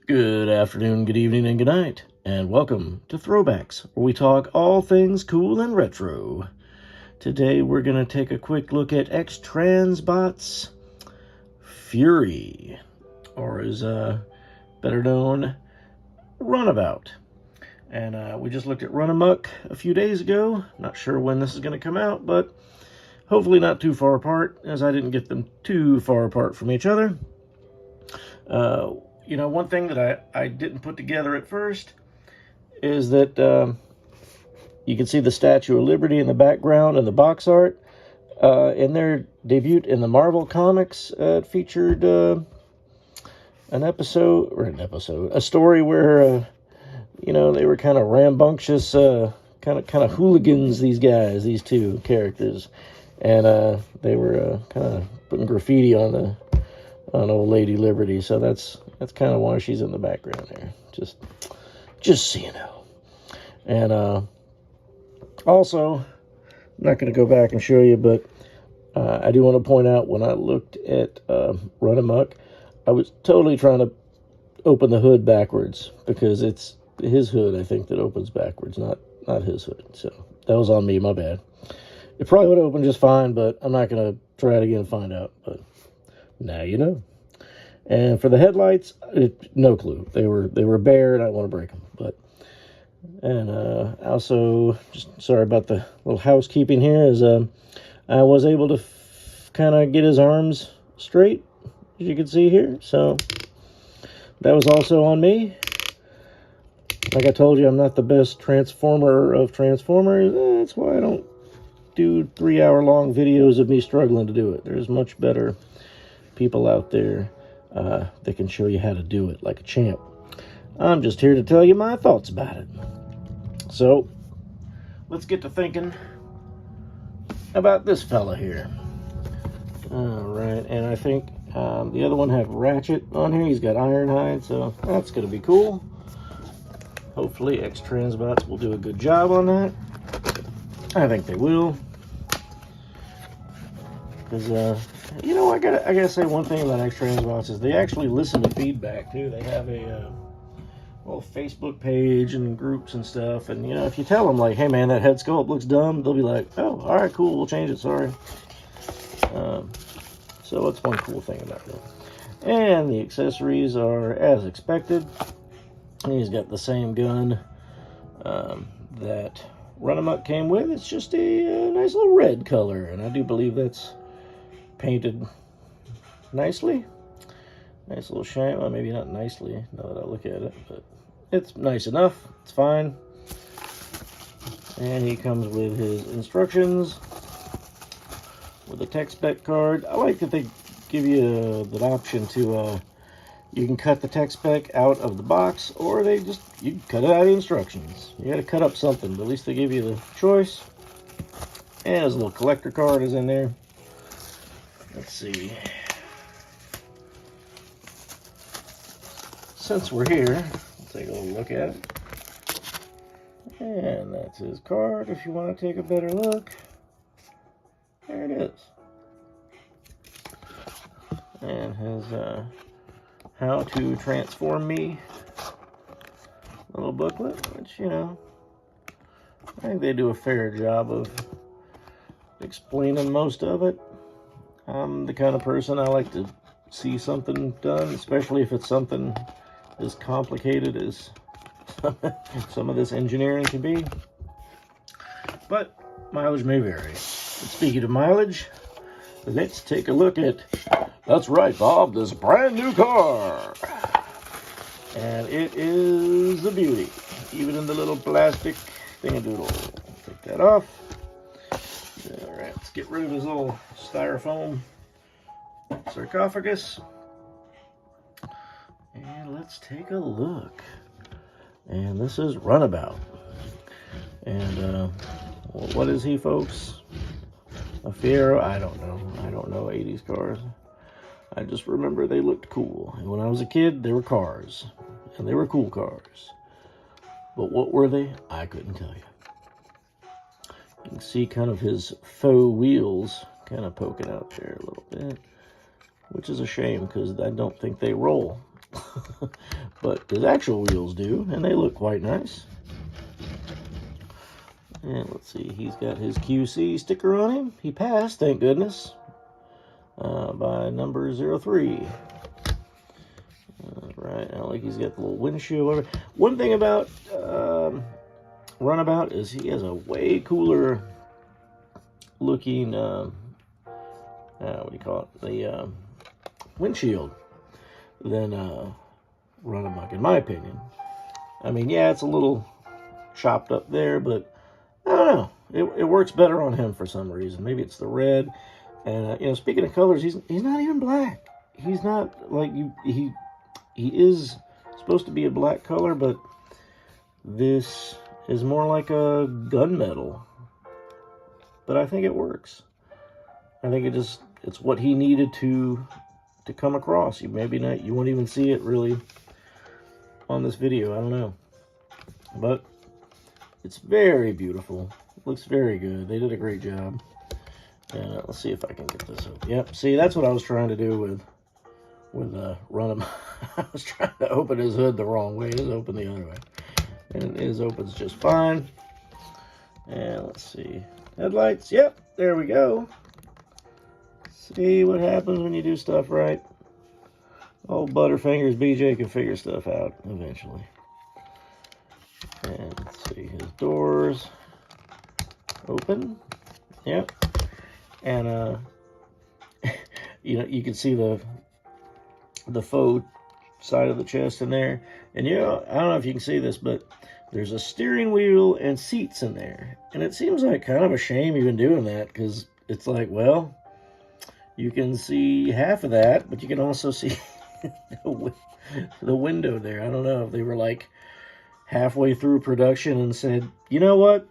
Good afternoon, good evening, and good night, and welcome to Throwbacks, where we talk all things cool and retro. Today we're going to take a quick look at X-Transbots Fury, or as better known, Runabout. And we just looked at Runamuck a few days ago. Not sure when this is going to come out, but hopefully not too far apart, as I didn't get them too far apart from each other. One thing that I didn't put together at first is that you can see the Statue of Liberty in the background and the box art. In their debut in the Marvel Comics, it featured a story where, they were kind of rambunctious, kind of hooligans, these two characters. And they were kind of putting graffiti on old Lady Liberty, so that's kind of why she's in the background there. Just so you know. And also, I'm not going to go back and show you, but I do want to point out when I looked at Runamuck, I was totally trying to open the hood backwards because it's his hood, I think, that opens backwards, not his hood. So that was on me, my bad. It probably would have opened just fine, but I'm not going to try it again and find out. But now you know. And for the headlights, no clue. They were bare, and I didn't want to break them. Also, just sorry about the little housekeeping here. I was able to kind of get his arms straight, as you can see here. So that was also on me. Like I told you, I'm not the best transformer of transformers. That's why I don't do 3-hour-long videos of me struggling to do it. There's much better people out there that can show you how to do it like a champ. I'm just here to tell you my thoughts about it. So, let's get to thinking about this fella here. Alright, and I think the other one had Ratchet on here. He's got Ironhide, so that's going to be cool. Hopefully X-Transbots will do a good job on that. I think they will. Because, I gotta say one thing about X-Transbots is they actually listen to feedback, too. They have a little Facebook page and groups and stuff. And, if you tell them, like, hey, man, that head sculpt looks dumb, they'll be like, oh, all right, cool, we'll change it, sorry. So that's one cool thing about them. And the accessories are as expected. He's got the same gun that Runamuck came with. It's just a nice little red color, and I do believe that's painted nicely. Nice little shine. Well, maybe not nicely now that I look at it, but it's nice enough. It's fine. And he comes with his instructions with a tech spec card. I like that they give you that option to you can cut the tech spec out of the box, or you can cut it out of the instructions. You got to cut up something, but at least they give you the choice. And his little collector card is in there. Let's see. Since we're here, we'll take a little look at it. And that's his card if you want to take a better look. There it is. And his How to Transform Me little booklet, which, I think they do a fair job of explaining most of it. I'm the kind of person I like to see something done, especially if it's something as complicated as some of this engineering can be. But mileage may vary. But speaking of mileage, let's take a look at, that's right, Bob, this brand new car. And it is a beauty, even in the little plastic thingadoodle. Take that off. All right, let's get rid of his little styrofoam sarcophagus. And let's take a look. And this is Runabout. And what is he, folks? A Fiero? I don't know. I don't know 80s cars. I just remember they looked cool. And when I was a kid, they were cars. And they were cool cars. But what were they? I couldn't tell you. You can see kind of his faux wheels kind of poking out there a little bit, which is a shame because I don't think they roll But his actual wheels do, and they look quite nice. And let's see, he's got his QC sticker on him. He passed, thank goodness, by number 03. Right, I like he's got the little windshield. Whatever. One thing about Runabout is he has a way cooler looking, what do you call it, the windshield than Runabout, in my opinion. I mean, yeah, it's a little chopped up there, but I don't know. It works better on him for some reason. Maybe it's the red. And you know, speaking of colors, he's not even black. He's not like he is supposed to be a black color, but this is more like a gunmetal. But I think it works. I think it's what he needed to come across. You won't even see it really on this video. I don't know. But it's very beautiful. Looks very good. They did a great job. And let's see if I can get this open. Yep, see, that's what I was trying to do with Runabout. I was trying to open his hood the wrong way. It is open the other way. And his opens just fine. And let's see. Headlights. Yep, there we go. See what happens when you do stuff right. Old Butterfingers BJ can figure stuff out eventually. And let's see, his doors open. Yep. And you know, you can see the faux side of the chest in there. And you know, I don't know if you can see this, but there's a steering wheel and seats in there. And it seems like kind of a shame even doing that, because it's like, well, you can see half of that, but you can also see the window there. I don't know if they were like halfway through production and said, you know what,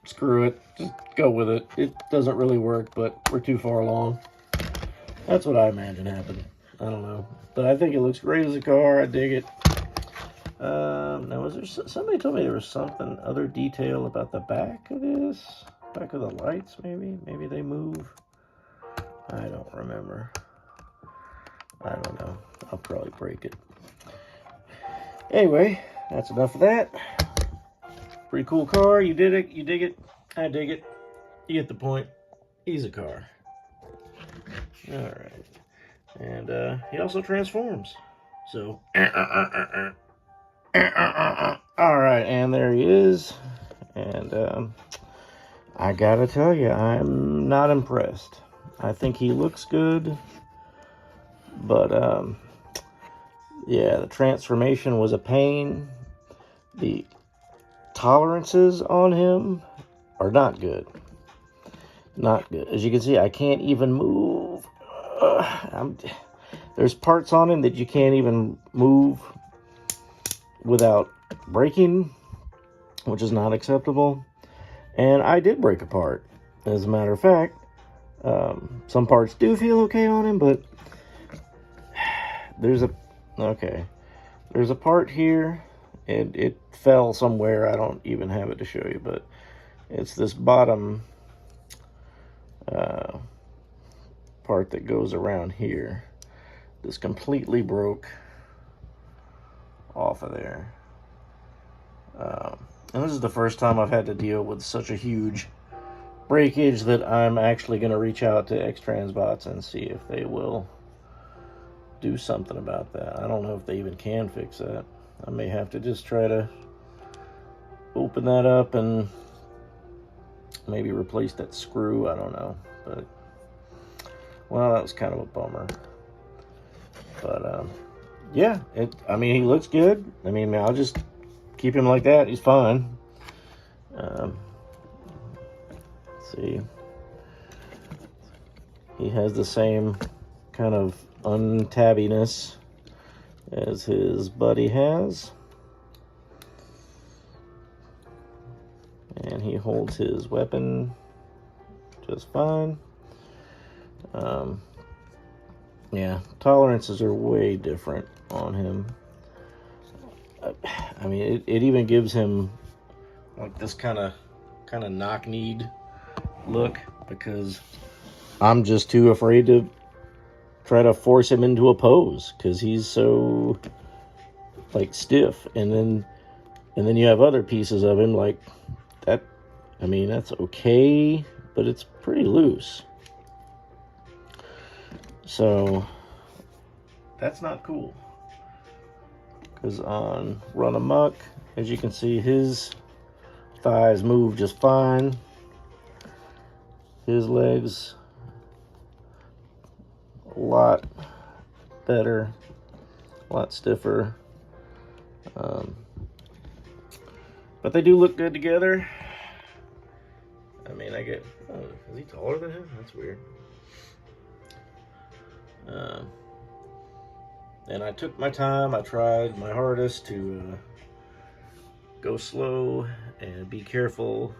screw it, just go with it. It doesn't really work, but we're too far along. That's what I imagine happened. I don't know, but I think it looks great as a car. I dig it. Now, was there somebody told me there was something other detail about the back of this? Back of the lights, maybe? Maybe they move. I don't remember. I don't know. I'll probably break it. Anyway, that's enough of that. Pretty cool car. You did it. You dig it. I dig it. You get the point. He's a car. All right. And he also transforms. So, all right. And there he is. And I gotta tell you, I'm not impressed. I think he looks good, but yeah, the transformation was a pain. The tolerances on him are not good. Not good. As you can see, I can't even move. There's parts on him that you can't even move without breaking, which is not acceptable. And I did break a part, as a matter of fact. Some parts do feel okay on him, but there's a part here, and it fell somewhere. I don't even have it to show you, but it's this bottom part that goes around here. This completely broke off of there. And this is the first time I've had to deal with such a huge breakage that I'm actually going to reach out to X-Transbots and see if they will do something about that. I don't know if they even can fix that. I may have to just try to open that up and maybe replace that screw. I don't know, but well, that was kind of a bummer. But yeah, I mean, he looks good. I mean, I'll just keep him like that. He's fine. Let's see. He has the same kind of untabbiness as his buddy has. And he holds his weapon just fine. Yeah, tolerances are way different on him. I mean, it even gives him like this kind of knock-kneed look, because I'm just too afraid to try to force him into a pose, because he's so like stiff, and then you have other pieces of him like that. I mean, that's okay, but it's pretty loose. So that's not cool. Because on Run Amok, as you can see, his thighs move just fine. His legs a lot better, a lot stiffer. But they do look good together. I mean, I get... Oh, is he taller than him? That's weird. And I took my time. I tried my hardest to go slow and be careful,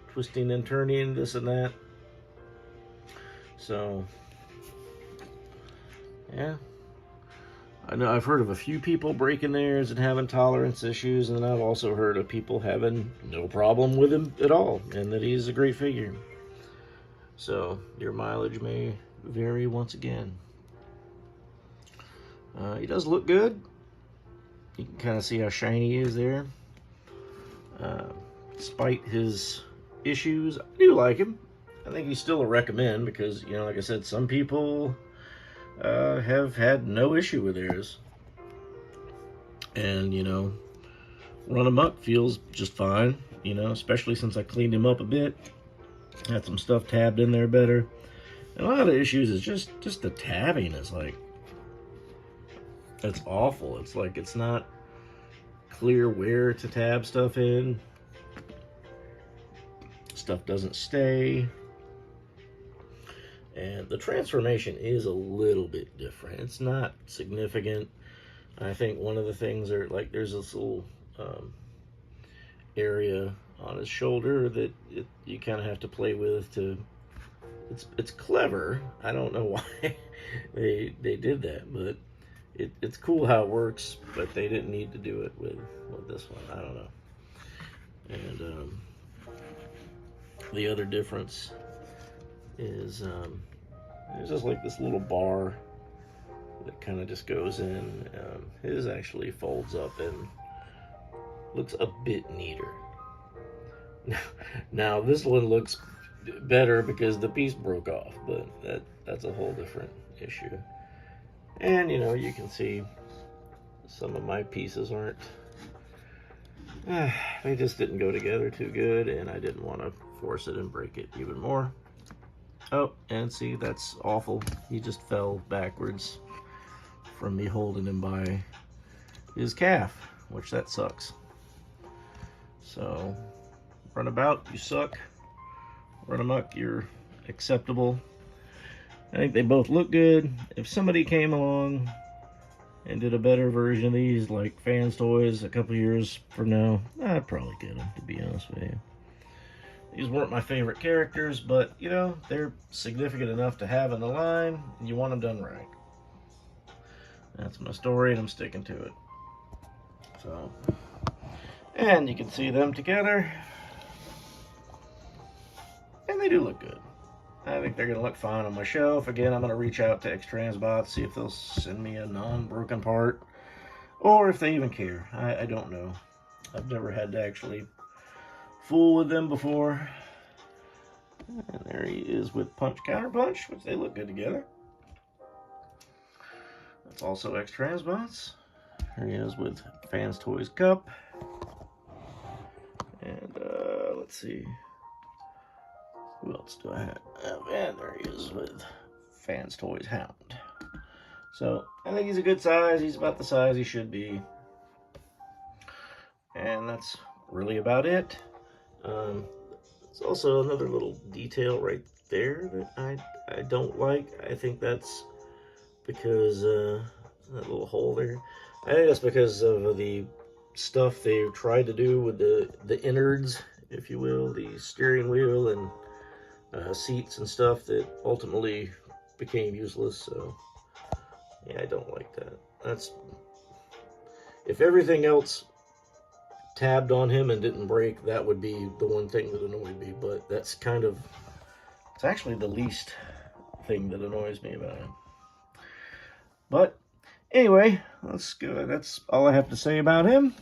twisting and turning, this and that. So, yeah. I know I've heard of a few people breaking theirs and having tolerance issues, and I've also heard of people having no problem with him at all, and that he's a great figure. So, your mileage may vary once again. He does look good. You can kind of see how shiny he is there. Despite his issues, I do like him. I think he's still a recommend because, you know, like I said, some people have had no issue with theirs. And, you know, Run Amok feels just fine, you know, especially since I cleaned him up a bit. Had some stuff tabbed in there better. And a lot of issues is just the tabbing is like, it's awful. It's like it's not clear where to tab stuff in. Stuff doesn't stay. And the transformation is a little bit different. It's not significant. I think one of the things are like there's this little area on his shoulder that you kind of have to play with to. It's clever. I don't know why they did that, but it's cool how it works. But they didn't need to do it with this one. I don't know. And the other difference is there's just like this little bar that kind of just goes in. His actually folds up and looks a bit neater. Now this one looks better because the piece broke off, but that's a whole different issue. And you know, you can see some of my pieces aren't they just didn't go together too good, and I didn't want to force it and break it even more. Oh, and see, that's awful. He just fell backwards from me holding him by his calf, which that sucks. So, Runabout, you suck. Run Amok, you're acceptable. I think they both look good. If somebody came along and did a better version of these, like Fans Toys, a couple years from now, I'd probably get them, to be honest with you. These weren't my favorite characters, but, you know, they're significant enough to have in the line, and you want them done right. That's my story, and I'm sticking to it. So, and you can see them together, and they do look good. I think they're going to look fine on my shelf. Again, I'm going to reach out to X-Transbots, see if they'll send me a non-broken part, or if they even care. I don't know. I've never had to actually fool with them before. And there he is with Punch Counter Punch, which they look good together. That's also X-Transbots. Here he is with Fans Toys Cup. And let's see. Who else do I have? And there he is with Fans Toys Hound. So, I think he's a good size. He's about the size he should be. And that's really about it. There's also another little detail right there that I don't like. I think that's because, that little hole there. I think that's because of the stuff they tried to do with the innards, if you will, the steering wheel and seats and stuff that ultimately became useless. So yeah, I don't like that. That's if everything else tabbed on him and didn't break, that would be the one thing that annoyed me. But that's kind of, it's actually the least thing that annoys me about him. But Anyway, let's go. That's all I have to say about him.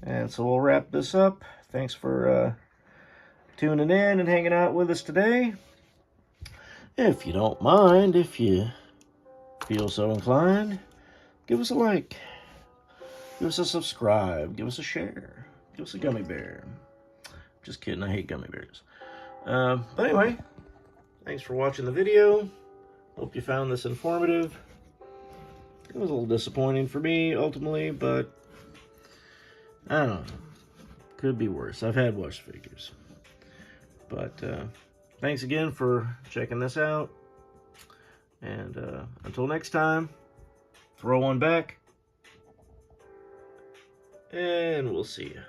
And so we'll wrap this up. Thanks for tuning in and hanging out with us today. If you don't mind, if you feel so inclined, give us a like, give us a subscribe, give us a share, give us a gummy bear. Just kidding, I hate gummy bears. But anyway, thanks for watching the video. Hope you found this informative. It was a little disappointing for me, ultimately, but I don't know. Could be worse. I've had worse figures. But thanks again for checking this out. And until next time, throw one back. And we'll see you.